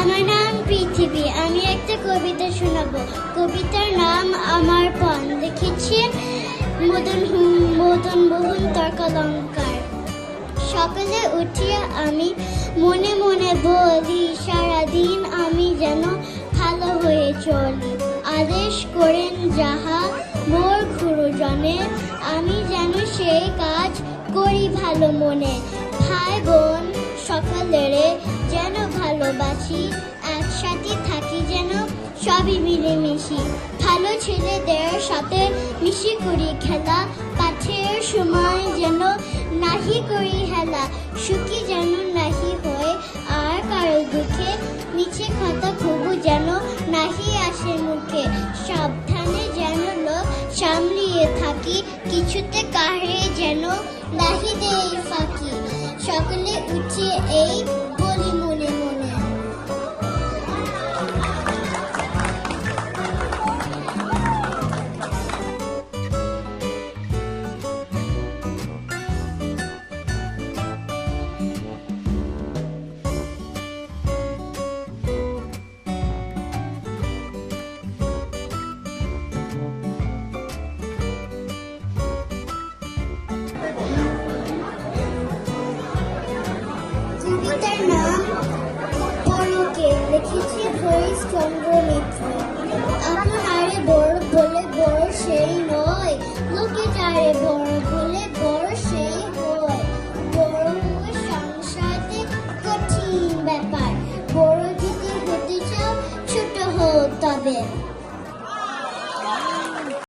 আমার নাম পৃথিবী। আমি একটা কবিতা শোনাবো। কবিতার নাম আমার পণ। লিখেছেন মদন মোহন তর্কালঙ্কার। সকালে উঠিয়া আমি মনে মনে বলি, সারাদিন আমি যেন ভালো হয়ে চলি। আদেশ করেন যাহা মোর গুরুজনে, আমি যেন সেই কাজ করি ভালো মনে। ভাই বোন সকালেরে যেন ভালোবাসি, একসাথে থাকি যেন সবই মিলেমিশি। ভালো ছেলেদের সাথে মিশি করি খেলা, পাঠের সময় যেন নাহি করি হেলা। সুখী যেন নাহি হয় আর কারো দুঃখে, নিচে কথা খুব যেন নাহি আসে মুখে। সাবধানে যেন লোক সামলিয়ে থাকি, কিছুতে কারে যেন নাহি দেই ফাঁকি। সকালে উঠে এই বলি